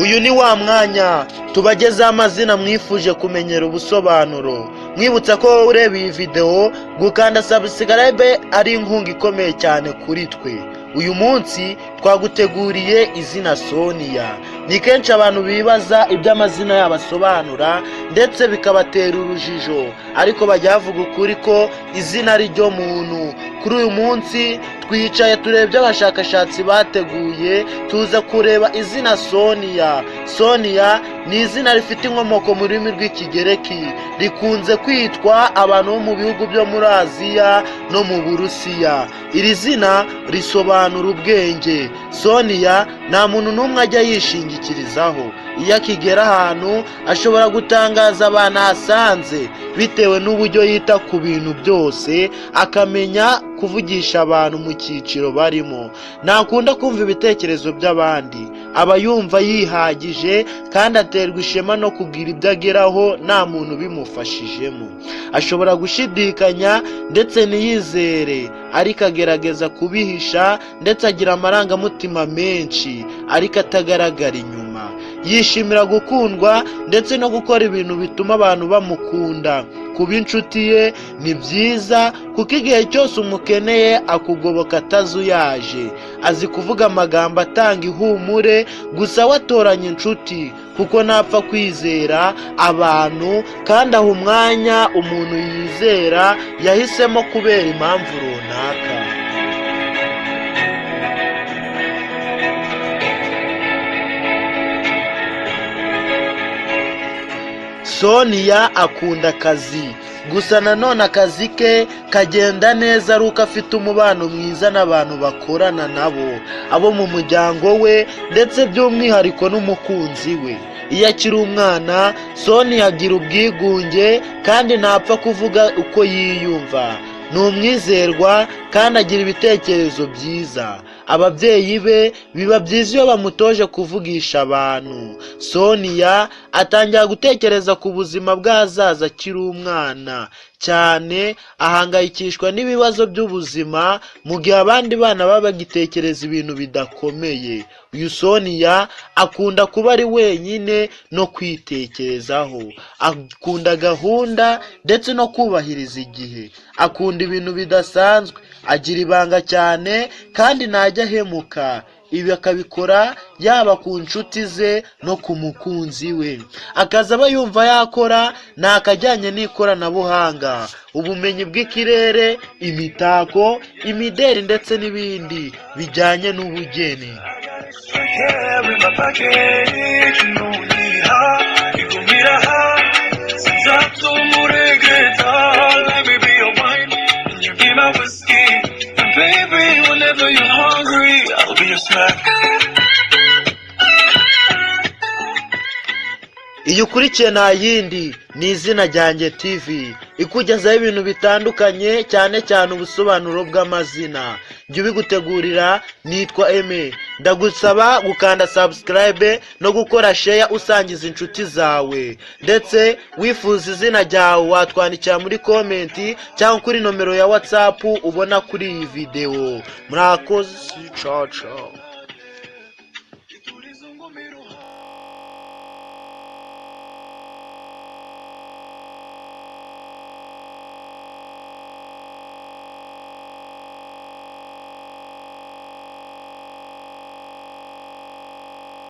Uyu ni wa mwanya tubagezaho amazina mwifuje kumenyera ubusobanuro. Mwibutsa ko wowe ureba iyi video gukanda subscribe ari inkunga ikomeye cyane kuri twe. Uyu munsi twaguteguriye izina Sonia. Ni kenshi abantu bibaza iby'amazina yabasobanura ndetse bikabatera urujijo, ariko bajya bavuga ukuri ko izina ari ryo muntu. Kuri uyu munsi twicaye turebye abashakashatsi bateguye tuza kureba izina Sonia. Sonia ni izina rifite inkomoko mu rurimi rw'ikigereki, rikunze kwitwa abantu bo mu bihugu byo muri Aziya no mu Burusiya. Iri zina risobanura ubwenge. Sonia nta muntu n'umwe ajya yishingikirizaho. Iyo akigera ahantu ashobora gutangaza abantu ahasanze bitewe n'uburyo yita ku bintu byose, akamenya kuvugisha abantu mu cyiciro barimo. Ntakunda kumva ibitekerezo by'abandi, aba yumva yihagije kandi aterwa ishema no kugira ibyo ageraho nta muntu bimufashijemo. Ashobora gushidikanya ndetse ntiyizere, ariko agerageza kubihisha, ndetse agira amarangamutima menshi ariko atagaragara inyuma. Yishimira gukundwa ndetse no gukora ibintu bituma abantu bamukunda. Kuba inshuti ye ni byiza kuko igihe cyose umukeneye akugoboka atazuyaje. Azi kuvuga amagambo atanga ihumure, gusa watoranya inshuti kuko ntapfa kwizera abantu kandi aha umwanya umuntu yizera yahisemo kubera impamvu runaka. Sonia akunda akazi, gusa nanone akazi ke kagenda neza ari uko afite umubano mwiza n'abantu bakorana nabo, abo mu muryango we ndetse by'umwihariko n'umukunzi we. Iyo akiri umwana, Sonia agira ubwigunge kandi ntapfa kuvuga uko yiyumva. Ni umwizerwa kandi agira ibitekerezo byiza. Ababyeyi be biba byiza iyo bamutoje kuvugisha abantu. Sonia atangira gutekereza ku buzima bw'ahazaza akiri umwana cyane, ahangayikishwa n'ibibazo by'ubuzima mu gihe abandi bana baba bagitekereza ibintu bidakomeye. Uyu Sonia akunda kuba ari wenyine no kwitekerezaho. Akunda gahunda ndetse no kubahiriza igihe. Akunda ibintu bidasanzwe, agira ibanga cyane kandi ntajya ahemuka. Ibi akabikora yaba ku nshuti ze no ku mukunzi we. Akazi aba yumva yakora ni akajyanye n'ikoranabuhanga, ubumenyi bw'ikirere, imitako, imideri ndetse n'ibindi bijyanye n'ubugeni. Baby, whenever you're hungry, I'll be your snack. Iyo ukurikiye nta yindi ni Izina Ryanjye TV, ikugezaho ibintu bitandukanye cyane cyane ubusobanuro bw'amazina. Jya ubigutegurira, nitwa Aime. Ndagusaba gukanda subscribe no gukora share usangiza inshuti zawe, ndetse wifuza izina ryawe watwandikira muri comment cyangwa kuri nomero ya WhatsApp ubona kuri iyi video. Murakoze, ciao ciao.